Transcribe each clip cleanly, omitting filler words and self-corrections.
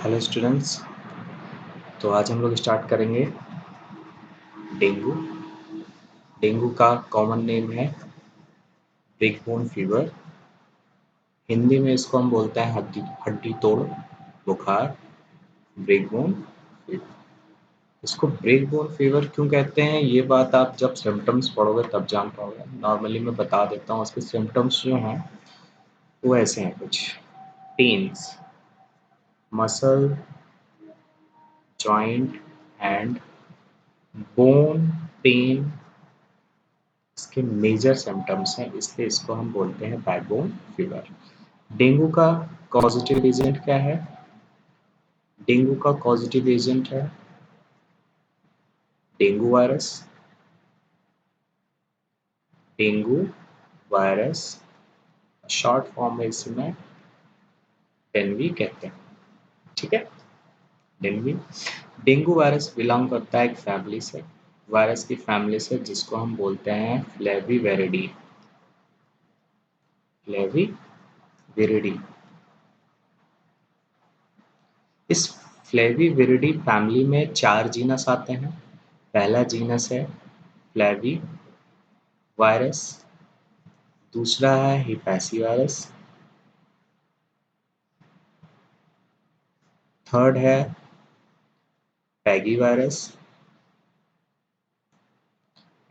Hello students. तो आज हम लोग स्टार्ट करेंगे डेंगू। डेंगू का कॉमन नेम है ब्रेक बोन फीवर। हिंदी में इसको हम बोलते हैं हड्डी हड्डी तोड़ बुखार, ब्रेक बोन फीवर। इसको ब्रेक बोन फीवर क्यों कहते हैं, ये बात आप जब सिम्टम्स पढ़ोगे तब जान पाओगे। नॉर्मली मैं बता देता हूँ उसके सिम्टम्स जो हैं वो ऐसे हैं कुछ: pains, muscle, joint and bone pain इसके मेजर सिम्टम्स हैं, इसलिए इसको हम बोलते हैं बैकबोन फीवर। डेंगू का कॉजेटिव एजेंट क्या है? डेंगू का कॉजेटिव एजेंट है dengue virus. Dengue virus short form में इसमें डेंवी कहते हैं, ठीक है। डेंवी डेंगू वायरस बिलोंग करता है एक फैमिली से, वायरस की फैमिली से, जिसको हम बोलते हैं फ्लेविवेरिडी। फ्लेविविरिडी। इस फ्लेविविरिडी फैमिली में 4 जीनस आते हैं। पहला जीनस है फ्लेवी वायरस, दूसरा है हिपैसी वायरस, थर्ड है pegi virus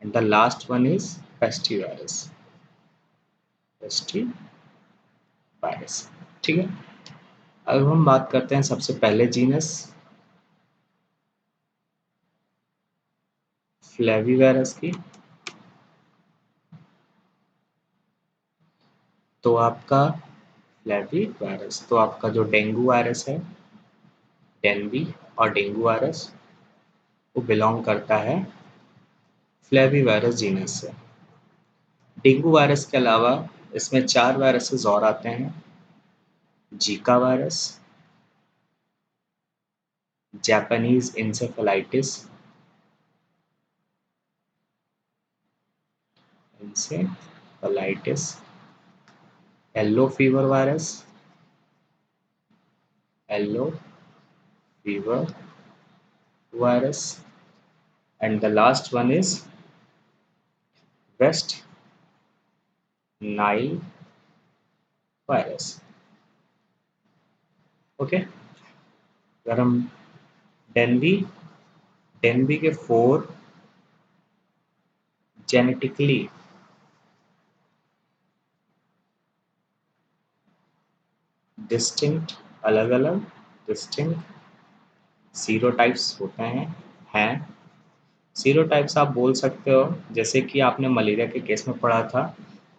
and the last one is pesti virus. Pesti virus, ठीक है। अब हम बात करते हैं सबसे पहले जीनस फ्लेवी वायरस की। तो आपका फ्लेवी वायरस, तो आपका जो डेंगू वायरस है, डेंवी और डेंगू वायरस, वो बिलोंग करता है फ्लेवी वायरस जीनस से। डेंगू वायरस के अलावा इसमें 4 वायरसेस और आते हैं: Zika virus, Japanese encephalitis, yellow fever virus, yellow fever virus, and the last one is West Nile virus. Okay, अगर हम डेनवी डेनवी के 4 जेनेटिकली डिस्टिंक्ट, अलग अलग डिस्टिंक्ट सीरोटाइप्स होते हैं। सीरोटाइप्स आप बोल सकते हो, जैसे कि आपने मलेरिया के केस में पढ़ा था,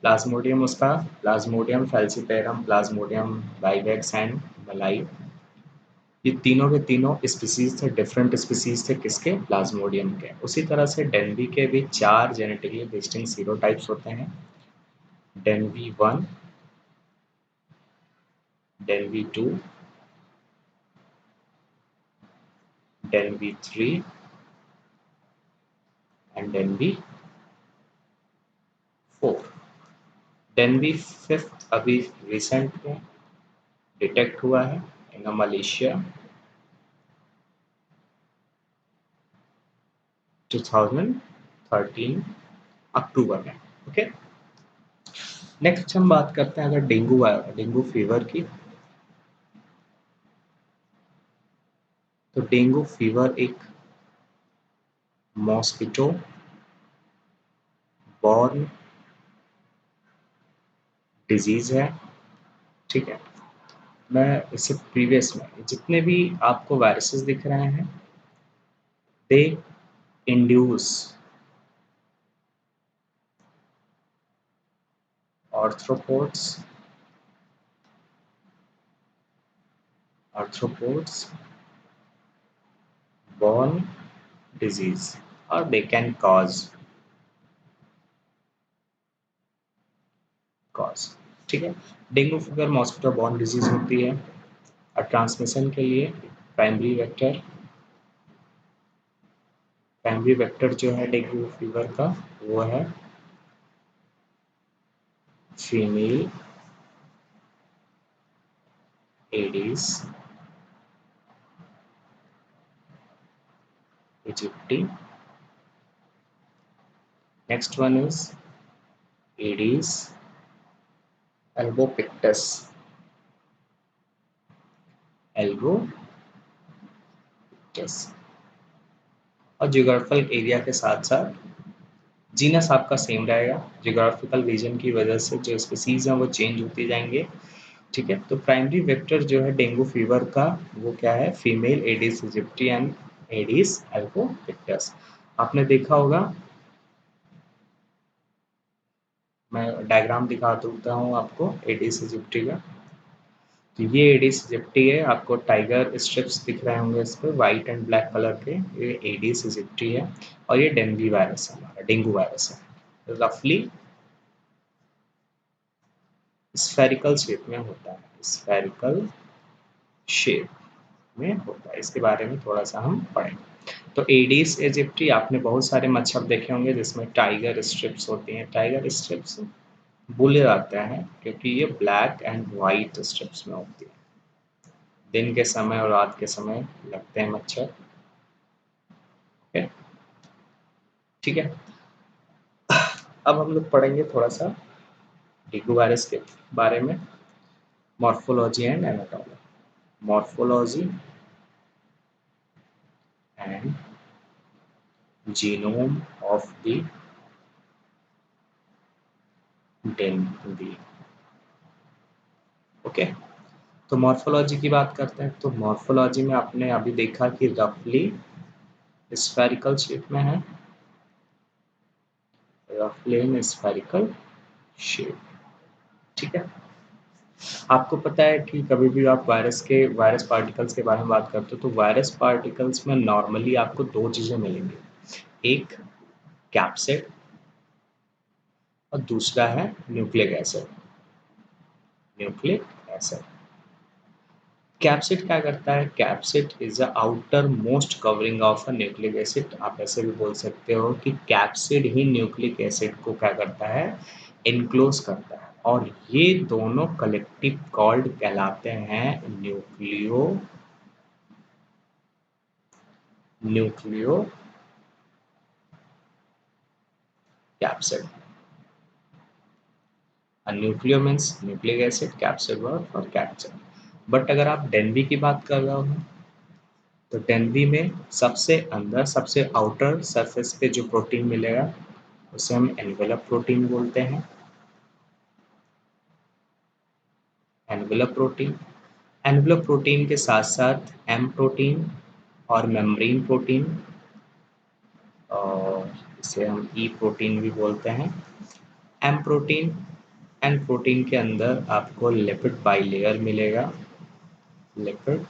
प्लाज्मोडियम, उसका Plasmodium falciparum, Plasmodium vivax and मलाई। ये तीनों के तीनों स्पीसीज थे, डिफरेंट स्पीसीज थे किसके? प्लाज्मोडियम के। उसी तरह से डेनवी के भी 4 जेनेटिकली डिस्टिंक्ट सीरोटाइप्स होते हैं: डेनवी 1, डेनवी 2, डेनवी 3 एंड डेनवी 4। डेनवी 5th अभी रिसेंट में डिटेक्ट हुआ है इन मलेशिया 2013 अक्टूबर में। ओके, नेक्स्ट हम बात करते हैं अगर डेंगू फीवर की। तो डेंगू फीवर एक मॉस्किटो बॉर्न डिजीज है, ठीक है। मैं इससे प्रीवियस में जितने भी आपको वायरसेस दिख रहे हैं, दे induce arthropods borne disease or they can cause, ठीक है। Dengue fever mosquito borne disease होती है और ट्रांसमिशन के लिए प्राइमरी वेक्टर जो है डेंगू फीवर का वो है female Aedes aegypti. Next one is Aedes albopictus. albopictus. और जियोग्राफिकल एरिया के साथ साथ जीनस आपका सेम रहेगा। जियोग्राफिकल रीजन की वजह से जो स्पीसीज हैं वो चेंज होते जाएंगे। ठीक है, तो प्राइमरी वेक्टर जो है डेंगू फीवर का वो क्या है, female Aedes इजिप्टी and Aedes albopictus. आपने देखा होगा, मैं डायग्राम दिखा देता हूँ आपको एडिस इजिप्टी का। तो ये एडिस इजिप्टी है, आपको टाइगर स्ट्रिप्स दिख रहे होंगे इस पर व्हाइट एंड ब्लैक कलर के, ये एडिस इजिप्टी है। और ये डेंगू वायरस है, हमारा डेंगू वायरस है। रफली स्फेरिकल शेप में होता है, स्फेरिकल शेप में होता है। इसके बारे में थोड़ा सा हम पढ़ेंगे। तो एडिस इजिप्टी आपने बहुत सारे मच्छर देखे होंगे जिसमें टाइगर स्ट्रिप्स होती हैं। टाइगर स्ट्रिप्स बोले जाते हैं क्योंकि ये ब्लैक एंड वाइट स्ट्रिप्स में होती है। दिन के समय और रात के समय लगते हैं मच्छर। ओके, ठीक है। अब हम लोग पढ़ेंगे थोड़ा सा डेंगू वायरस के बारे में, morphology and anatomy. Morphology and genome of the dengue. Okay, तो मॉर्फोलॉजी की बात करते हैं। तो मॉर्फोलॉजी में आपने अभी देखा कि रफली स्फेरिकल शेप में है, रफली स्फेरिकल शेप। ठीक है, आपको पता है कि कभी भी आप वायरस पार्टिकल्स के बारे में बात करते हो तो वायरस पार्टिकल्स में नॉर्मली आपको दो चीज़ें मिलेंगी, एक कैप्सिड और दूसरा है nucleic acid. Nucleic acid, capsid क्या करता है, capsid is the outer most covering of a nucleic acid. आप ऐसे भी बोल सकते हो कि कैप्सिड ही न्यूक्लिक एसिड को क्या करता है, इनक्लोज करता है। और ये दोनों कलेक्टिव कॉल्ड कहलाते हैं nucleo capsid. Nucleo means nucleic acid, capsid word और कैप्सिड। बट अगर आप डेनवी की बात कर रहे हो तो डेनवी में सबसे अंदर, सबसे आउटर सरफेस पे जो प्रोटीन मिलेगा उसे हम एनवेलप प्रोटीन बोलते हैं। एनवेलप प्रोटीन, एनवेलप प्रोटीन के साथ साथ एम प्रोटीन और मेम्ब्रेन प्रोटीन, और इसे हम ई प्रोटीन भी बोलते हैं। एम प्रोटीन एंड प्रोटीन के अंदर आपको लिपिड बाइलेयर मिलेगा, lipid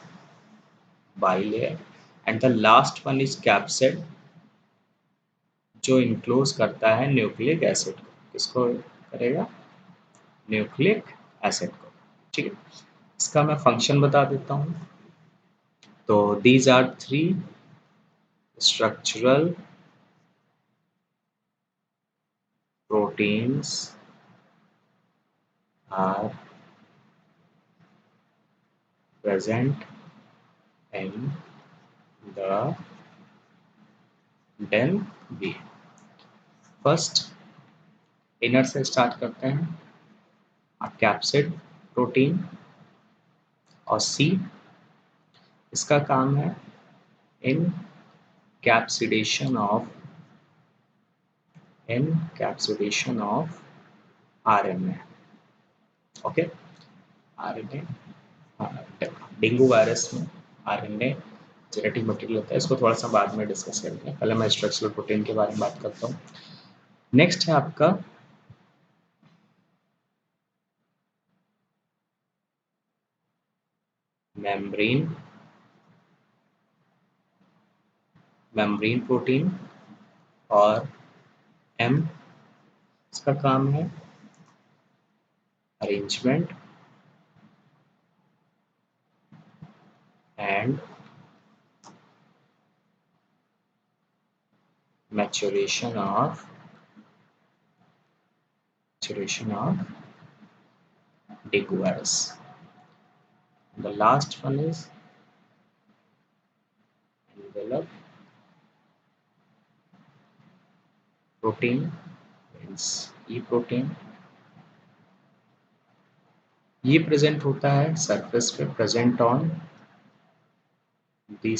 bilayer. And the last one is capsid जो इनक्लोज करता है न्यूक्लिक एसिड को। किसको करेगा, न्यूक्लिक एसिड को। ठीक है, इसका मैं फंक्शन बता देता हूँ। तो these are three structural proteins are present in the dengue। First inner से स्टार्ट करते हैं, कैप्सिड प्रोटीन और सी, इसका काम है encapsidation of RNA. Okay, RNA, dengue virus में आरएनए जेनेटिक मटेरियल होता है। इसको थोड़ा सा बाद में डिस्कस करेंगे, पहले मैं स्ट्रक्चरल प्रोटीन के बारे में बात करता हूँ। नेक्स्ट है आपका मेम्ब्रेन प्रोटीन और एम, इसका काम है arrangement and maturation of dengue virus. The last one is envelope protein means E protein, ये प्रेजेंट होता है सरफेस पे, present on the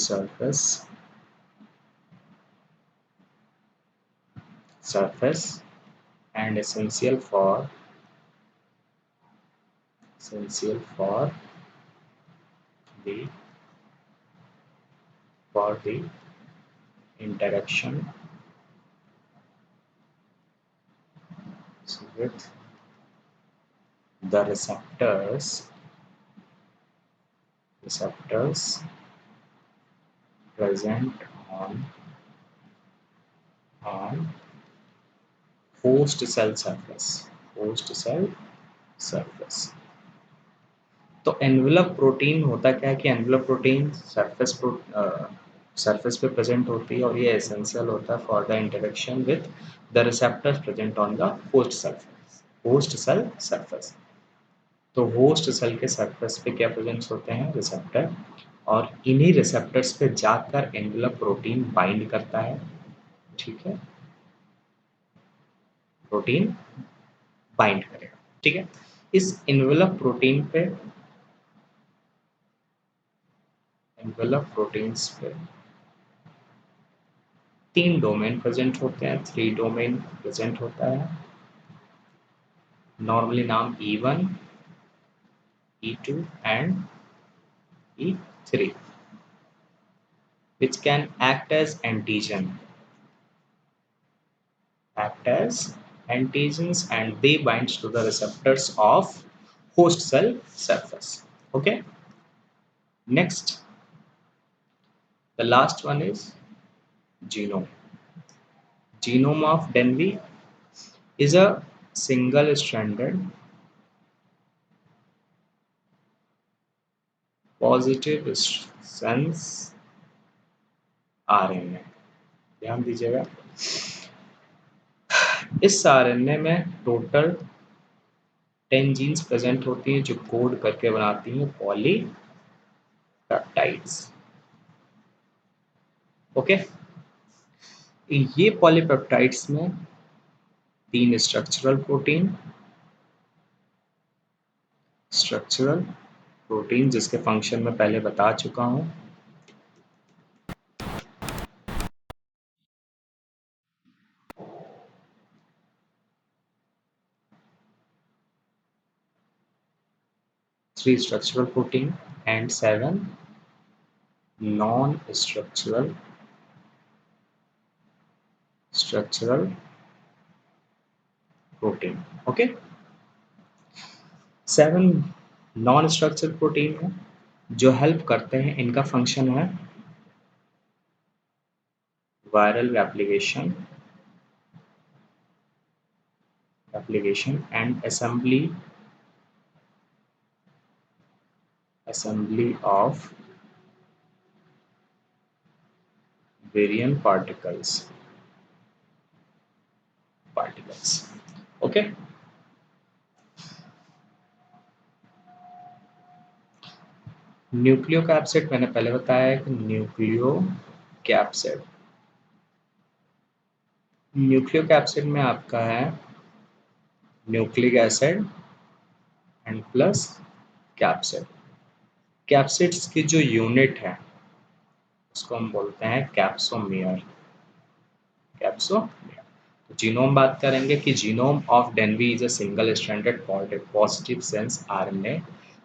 surface and essential the for the interaction with the receptors present on host cell surface। तो envelope protein होता क्या है कि envelope protein surface पे प्रेजेंट होती है और ये एसेंशियल होता है for the interaction with the receptors present on the host cell surface. तो होस्ट सेल के सरफेस पे क्या प्रेजेंट्स होते हैं, रिसेप्टर, और इन्हीं रिसेप्टर्स पे जाकर एनवेलप प्रोटीन बाइंड करता है। ठीक है, प्रोटीन बाइंड करेगा। ठीक है, इस एनवेलप प्रोटीन्स पे 3 डोमेन प्रेजेंट होते हैं, 3 डोमेन प्रेजेंट होता है, नॉर्मली नाम E1, E2 and E3, which can act as antigens and they binds to the receptors of host cell surface। Okay, next, the last one is genome। Genome of Denve is a single stranded positive sense RNA। ध्यान दीजिएगा, इस RNA में total 10 genes present होती हैं जो code करके बनाती हैं पॉलीपेप्टाइड्स। ओके, ये पॉलीपेप्टाइड्स में 3 स्ट्रक्चरल प्रोटीन जिसके फंक्शन में पहले बता चुका हूं। Three structural protein and 7 non-structural protein। Okay, 7 non structural protein है जो हेल्प करते हैं, इनका फंक्शन है viral replication and assembly of virion particles। Okay, nucleocapsid मैंने पहले बताया कि न्यूक्लियोकैप्सिड में आपका है nucleic acid and plus capsid. Capsids की जो यूनिट है उसको हम बोलते हैं कैप्सोमियर। तो जीनोम बात करेंगे कि genome of DENV is a single stranded positive sense RNA.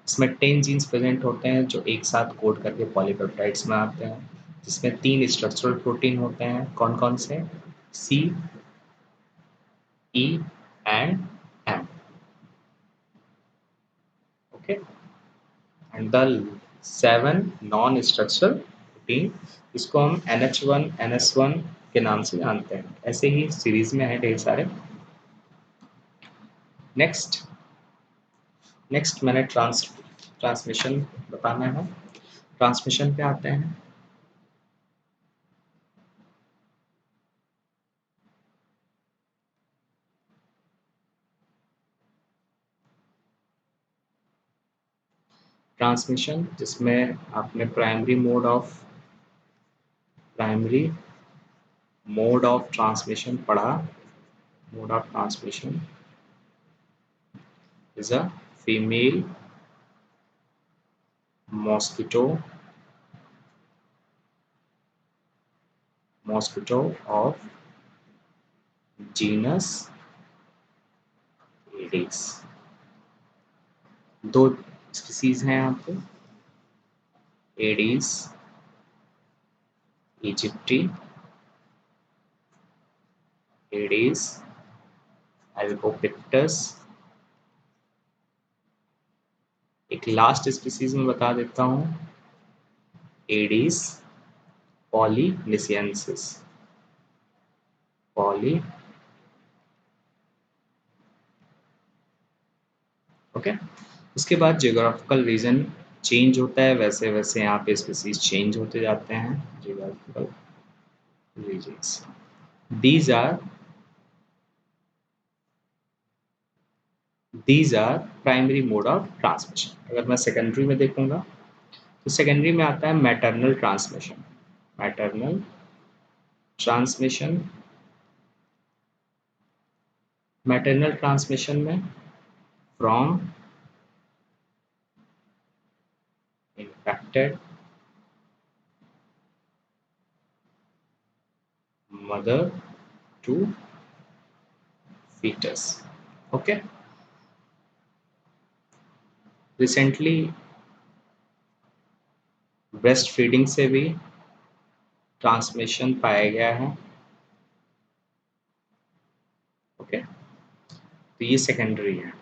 इसमें 10 जीन्स प्रेजेंट होते हैं जो एक साथ कोड करके पॉलीपेप्टाइड्स में आते हैं, जिसमें 3 स्ट्रक्चरल प्रोटीन होते हैं। कौन कौन से? C, E and M. Okay, and the 7 non structural protein, इसको हम NH1 NS1 के नाम से जानते हैं। ऐसे ही सीरीज में है ढेर सारे। नेक्स्ट मैंने ट्रांसमिशन बताना है। ट्रांसमिशन पे आते हैं। ट्रांसमिशन जिसमें आपने प्राइमरी मोड ऑफ ट्रांसमिशन पढ़ा, Mode of transmission is a female mosquito of genus Aedes. दो स्पीसीज हैं यहाँ पे, एडीज इजिप्टी, एडीज एल्बोपिक्टस। एक लास्ट स्पीसीज में बता देता हूँ, एडीज पॉलीनिसियंसिस। Poly okay. उसके बाद जियोग्राफिकल रीजन चेंज होता है, वैसे वैसे यहाँ पे स्पीसीज चेंज होते जाते हैं। Geographical regions, these are primary mode of transmission. अगर मैं सेकेंडरी में देखूंगा तो सेकेंडरी में आता है maternal transmission. Maternal transmission, maternal transmission में from infected mother to fetus। Okay. Recently breast feeding से भी ट्रांसमिशन पाया गया है। ओके, तो ये सेकेंडरी है,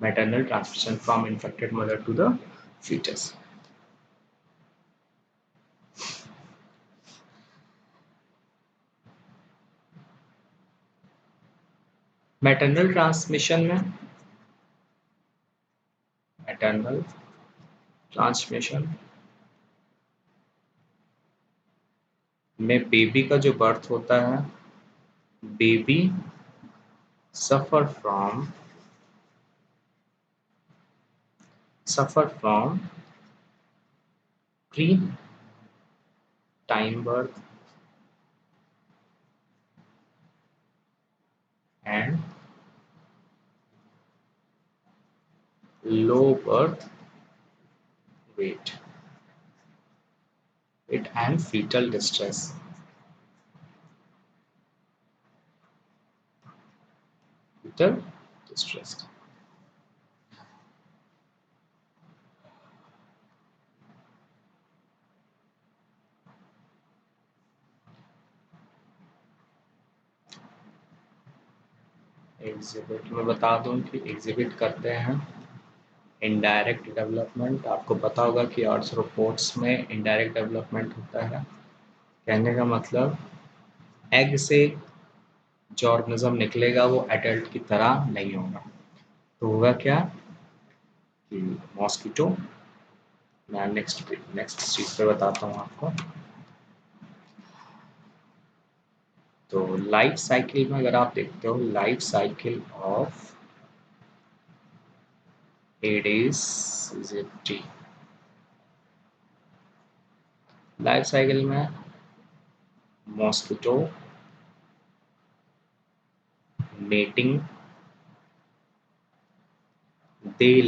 maternal transmission from infected mother to the fetus। Maternal transmission में, मैटरनल ट्रांसमिशन में बेबी का जो बर्थ होता है, baby suffer from pre time birth and low birth weight it and fetal distress। fetal distress। Exhibit में बता दूं कि एग्जिबिट करते हैं इनडायरेक्ट डेवलपमेंट। आपको पता होगा कि आर्थ्रोपोड्स में इनडायरेक्ट डेवलपमेंट होता है। कहने का मतलब एग से जो ऑर्गेनिज्म निकलेगा वो एडल्ट की तरह नहीं होगा। तो होगा क्या कि मॉस्किटो, मैं नेक्स्ट चीज पे बताता हूँ आपको। तो लाइफ साइकिल में अगर आप देखते हो, life cycle of Aedes इजिप्टी, life cycle में mosquito mating, they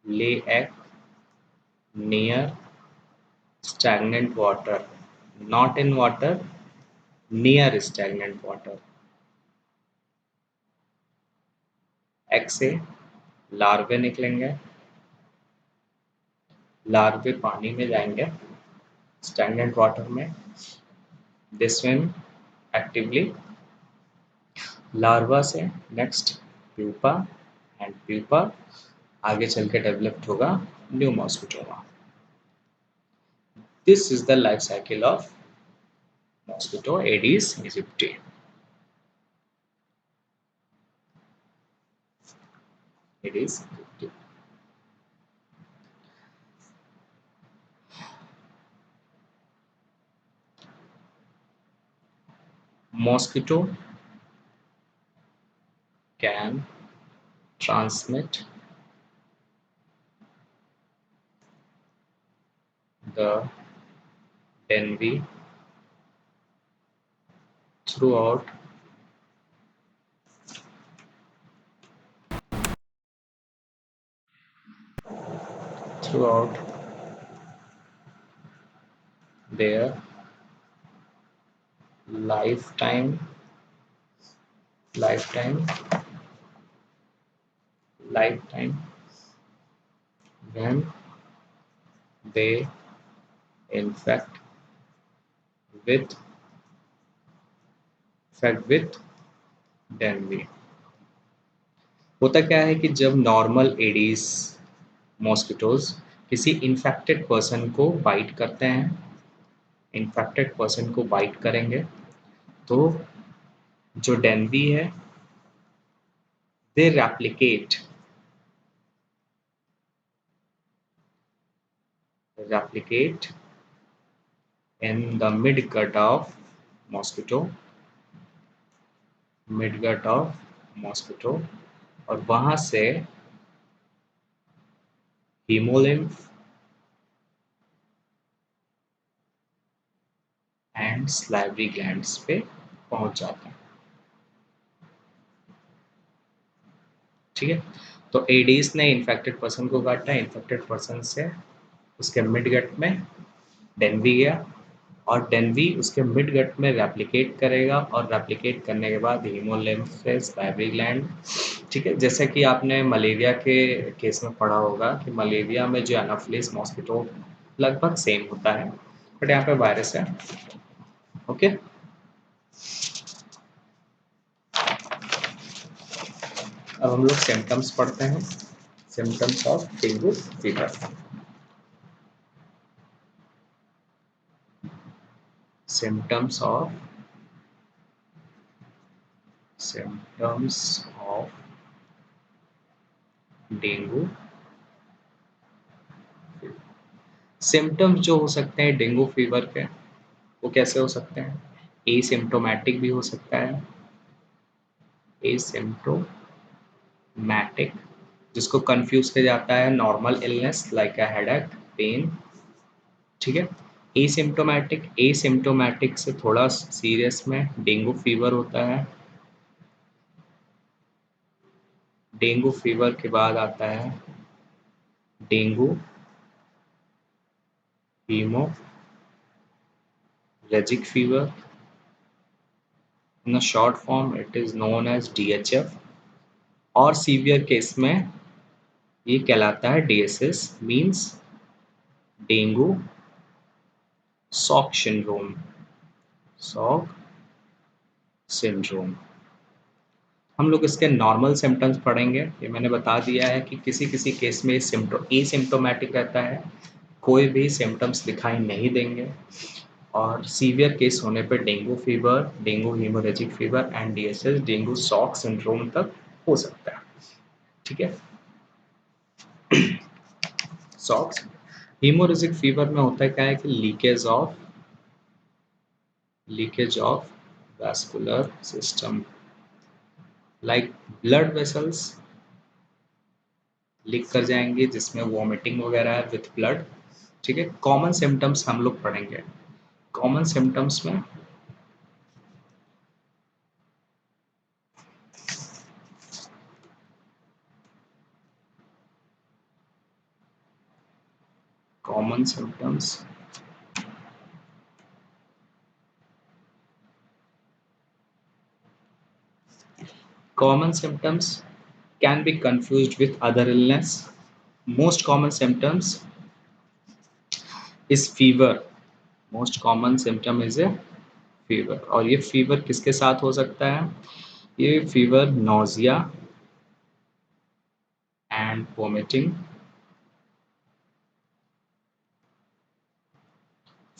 lay egg near stagnant water, not in water, near stagnant water। Egg से लार्वे निकलेंगे, लार्वे पानी में जाएंगे स्टैग्नेंट वाटर में, दे स्विम एक्टिवली। लार्वा से नेक्स्ट प्यूपा, एंड प्यूपा आगे चल के डेवलप्ड होगा न्यू मॉस्किटोमा। This is the life cycle of mosquito Aedes aegypti. Aedes aegypti. Mosquito can transmit the dengue throughout throughout their lifetime lifetime lifetime when they infect with dengue. होता क्या है कि जब नॉर्मल एडीज मॉस्किटोज किसी infected person को bite करते हैं, infected person को बाइट करेंगे, तो जो डेंगू है दे replicate in the midgut of mosquito midgut of mosquito, और वहां से हीमोलिम्फ एंड स्लाइवरी ग्लैंड्स पे पहुंच जाता है। ठीक है, तो एडीज ने इन्फेक्टेड पर्सन को काटा, इन्फेक्टेड पर्सन से उसके मिडगट में डेंगू गया, और डेंवी उसके मिड गट में रेप्लिकेट करेगा, और रेप्लिकेट करने के बाद हीमोलिम्फेस लाइवरी ग्लैंड। ठीक है, जैसे कि आपने मलेरिया के केस में पढ़ा होगा कि मलेरिया में जो एनाफिलिस मॉस्किटो लगभग सेम होता है, बट यहाँ पे वायरस है। ओके, अब हम लोग सिम्टम्स पढ़ते हैं, symptoms of dengue fever. symptoms of symptoms of dengue. Symptoms जो हो सकते हैं डेंगू फीवर के, वो कैसे हो सकते हैं? एसिम्प्टोमेटिक भी हो सकता है, एसिम्प्टोमेटिक, जिसको कंफ्यूज किया जाता है normal illness like a headache, pain. ठीक है, एसिम्प्टोमेटिक, एसिम्प्टोमेटिक से थोड़ा सीरियस में डेंगू फीवर होता है। डेंगू फीवर के बाद आता है dengue haemorrhagic fever, in a short form it is known as DHF, और सीवियर केस में ये कहलाता है DSS, means dengue shock syndrome, shock syndrome. हम लोग इसके नॉर्मल सिम्टम्स पढ़ेंगे। ये मैंने बता दिया है कि किसी किसी केस में एसिम्प्टोमेटिक रहता है, कोई भी सिम्टम्स दिखाई नहीं देंगे, और सीवियर केस होने पर dengue fever, dengue haemorrhagic fever and DSS, dengue shock syndrome तक हो सकता है। ठीक है, सॉक्स हीमोरेजिक फीवर में होता है क्या है कि leakage of vascular system, like blood vessels leak कर जाएंगे, जिसमें वॉमिटिंग वगैरह है विथ ब्लड। ठीक है, कॉमन सिम्टम्स हम लोग पढ़ेंगे। कॉमन सिम्टम्स में common symptoms common symptoms can be confused with other illness. Most common symptoms is fever. Most common symptom is a fever, और ये फीवर किसके साथ हो सकता है? ये fever nausea and vomiting,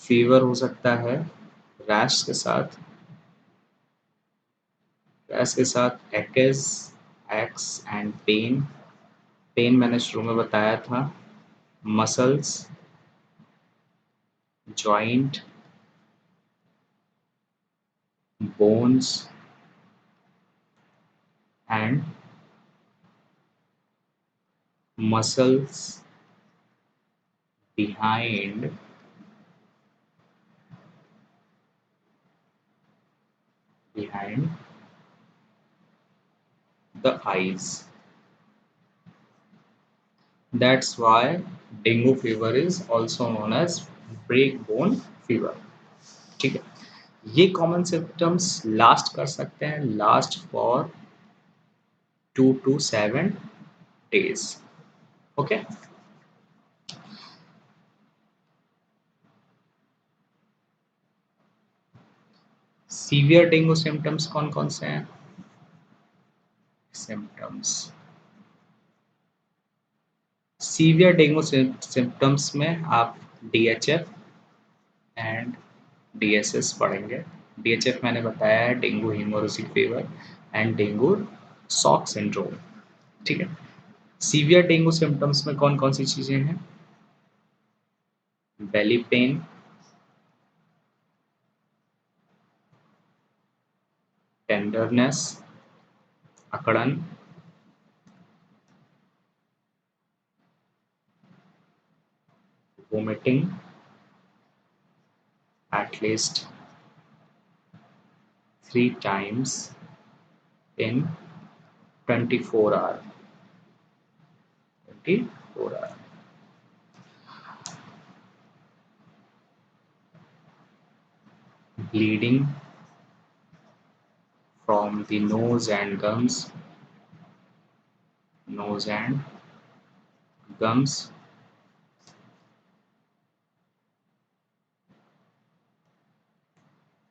fever हो सकता है रैश के साथ, रैश के साथ एक्स एंड पेन, पेन मैंने शुरू में बताया था, muscles, joint, bones and muscles behind the eyes. That's why dengue fever is also known as break bone fever. ठीक है, ये कॉमन सिम्टम्स लास्ट कर सकते हैं, last for 2 to 7 days। Okay, severe dengue symptoms कौन कौन से हैं? सिम्टम्स, सीवियर डेंगू सिम्टम्स में आप डीएचएफ एंड डीएसएस पढ़ेंगे। डीएचएफ मैंने बताया है, dengue haemorrhagic fever and dengue shock syndrome. ठीक है, सीवियर डेंगू सिम्टम्स में कौन कौन सी चीजें हैं? बेली पेन, टेंडरनेस, अकड़न, vomiting at least 3 times in 24 hours, 24 hours, bleeding from the nose and gums, nose and gums,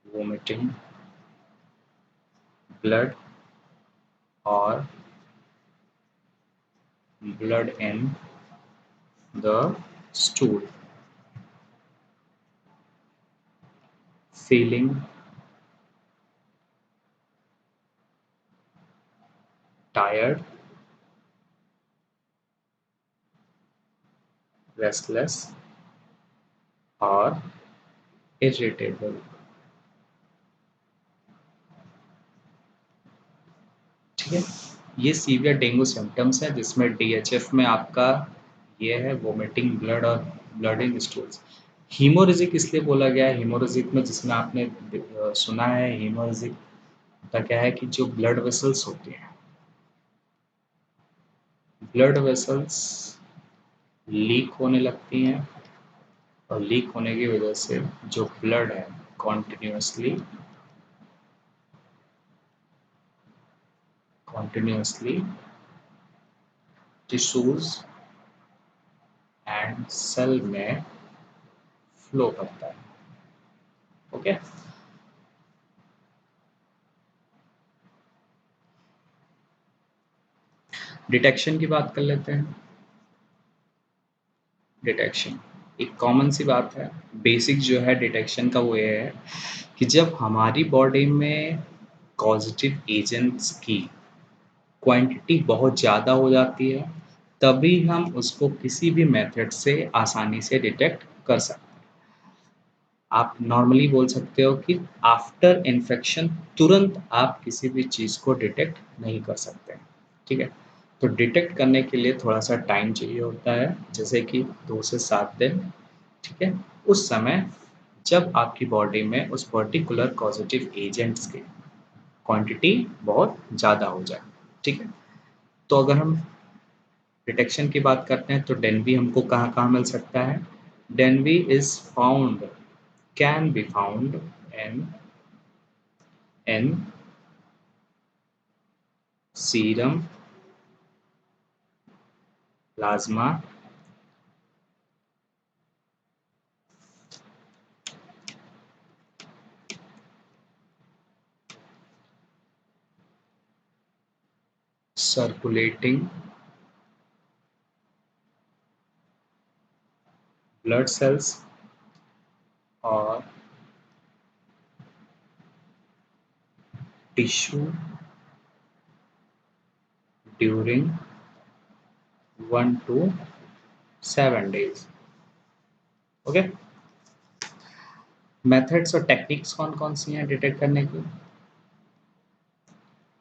vomiting, blood or blood in the stool, feeling tired, restless or irritable। ठीक है, ये severe dengue symptoms है जिसमें डीएचएफ में आपका ये है vomiting, blood और ब्लड इन स्टूल्स। हीमोरेजिक इसलिए बोला गया है, हीमोरेजिक में जिसमें आपने सुना है, हीमोरेजिक का क्या है कि जो ब्लड वेसल्स होती हैं, ब्लड वेसल्स लीक होने लगती हैं और लीक होने की वजह से जो ब्लड है कॉन्टिन्यूसली टिश्यूज एंड सेल में फ्लो करता है। ओके, डिटेक्शन की बात कर लेते हैं। डिटेक्शन एक कॉमन सी बात है, बेसिक जो है डिटेक्शन का वो ये है कि जब हमारी बॉडी में पॉजिटिव एजेंट्स की क्वांटिटी बहुत ज़्यादा हो जाती है, तभी हम उसको किसी भी मेथड से आसानी से डिटेक्ट कर सकते हैं। आप नॉर्मली बोल सकते हो कि आफ्टर इन्फेक्शन तुरंत आप किसी भी चीज़ को डिटेक्ट नहीं कर सकते। ठीक है, तो डिटेक्ट करने के लिए थोड़ा सा टाइम चाहिए होता है, जैसे कि 2 से 7 दिन। ठीक है, उस समय जब आपकी बॉडी में उस पर्टिकुलर पॉजिटिव एजेंट्स की क्वांटिटी बहुत ज़्यादा हो जाए। ठीक है, तो अगर हम डिटेक्शन की बात करते हैं तो डेनवी हमको कहाँ कहाँ मिल सकता है? DENV is found, can be found in serum, plasma, circulating blood cells और tissue during 1 to 7 days। Okay, methods और टेक्निक्स कौन कौन सी हैं डिटेक्ट करने की?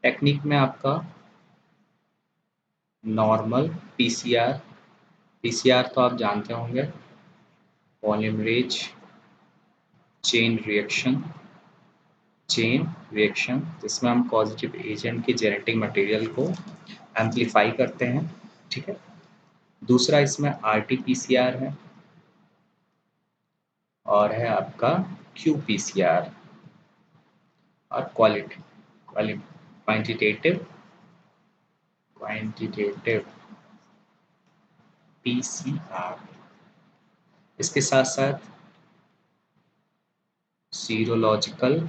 टेक्निक में आपका नॉर्मल पीसीआर, पीसीआर तो आप जानते होंगे, पॉलीमरेज चेन रिएक्शन जिसमें हम पॉजिटिव एजेंट की जेनेटिक मटेरियल को एम्पलीफाई करते हैं। ठीक है, दूसरा इसमें RT-PCR है और है आपका QPCR और क्वांटिटेटिव क्वांटिटेटिव PCR। इसके साथ साथ सीरोलॉजिकल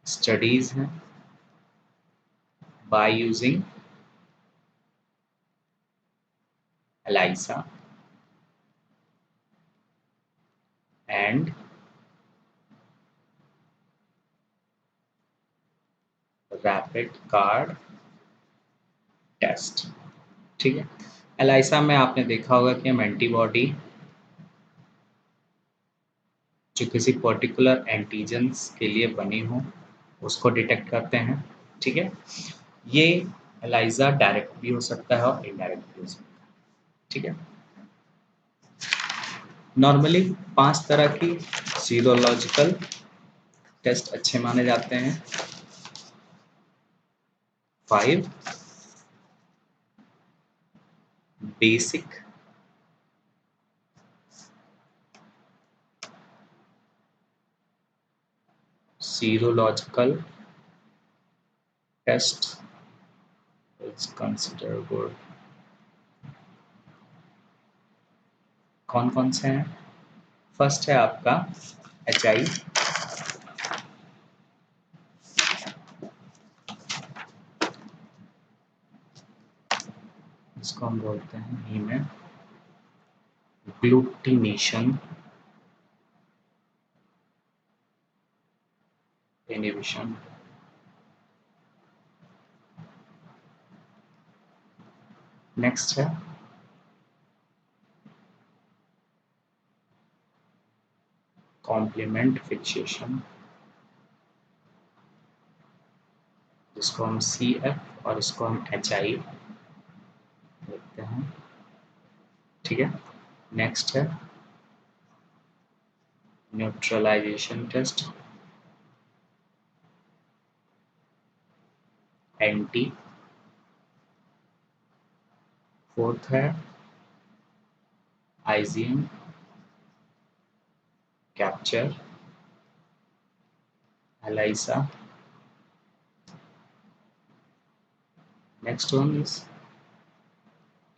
स्टडीज हैं by using ELISA and rapid card test. ठीक है, ELISA में आपने देखा होगा कि हम एंटीबॉडी जो किसी पर्टिकुलर एंटीजेंस के लिए बनी हो उसको डिटेक्ट करते हैं। ठीक है, ये ELISA डायरेक्ट भी हो सकता है और इनडायरेक्ट भी हो सकता है। ठीक है, नॉर्मली 5 तरह की सीरोलॉजिकल टेस्ट अच्छे माने जाते हैं। 5 basic serological test is considered good। कौन कौन से हैं? फर्स्ट है आपका HI, इसको हम बोलते हैं हीमेन ग्लूटिनेशन इनहिबिशन। नेक्स्ट है कॉम्प्लीमेंट फिक्सेशन, जिसको हम CF और इसको हम HI देखते हैं। ठीक है, नेक्स्ट है न्यूट्रलाइजेशन टेस्ट, NT। फोर्थ है IgM capture, ELISA। Next one is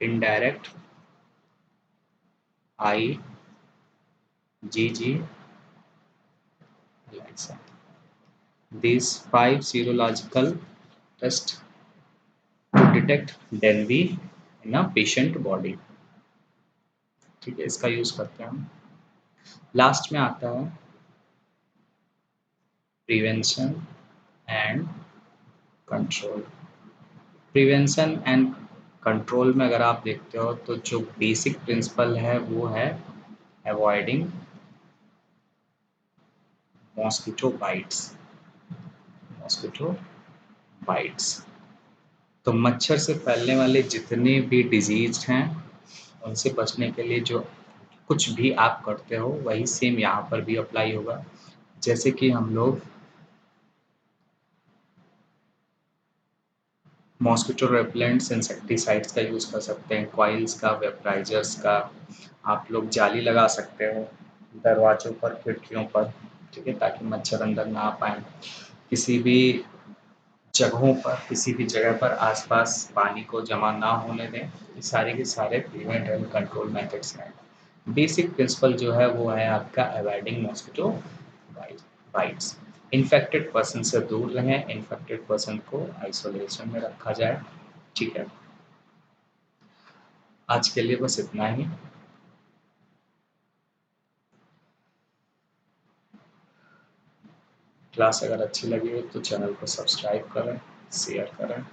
indirect IgG ELISA। These 5 serological tests to detect dengue in a patient body। ठीक है, इसका यूज करते हैं हम। लास्ट में आता है prevention and control. Prevention and control में अगर आप देखते हो तो जो बेसिक प्रिंसिपल है वो है avoiding mosquito bytes. Mosquito bytes तो मच्छर से फैलने वाले जितने भी डिजीज हैं उनसे बचने के लिए जो कुछ भी आप करते हो वही सेम यहाँ पर भी अप्लाई होगा। जैसे कि हम लोग मॉस्किटो रेपेलेंट्स इंसेक्टिसाइड्स का यूज़ कर सकते हैं, कॉइल्स का, वेपराइजर्स का। आप लोग जाली लगा सकते हो दरवाज़ों पर, खिड़कियों पर। ठीक है, ताकि मच्छर अंदर ना आ पाए। किसी भी जगहों पर, किसी भी जगह पर आसपास पानी को जमा ना होने दें। ये सारे के सारे प्रिवेंट एंड कंट्रोल मेथड्स हैं। बेसिक प्रिंसिपल जो है वो है आपका avoiding mosquito bytes. Infected person से दूर रहें, इन्फेक्टेड पर्सन को आइसोलेशन में रखा जाए। ठीक है, आज के लिए बस इतना ही। क्लास अगर अच्छी लगी हो तो चैनल को सब्सक्राइब करें, शेयर करें,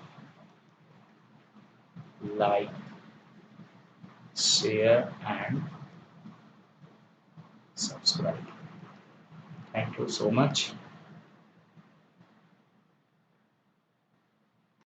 like, share and subscribe. Thank you so much.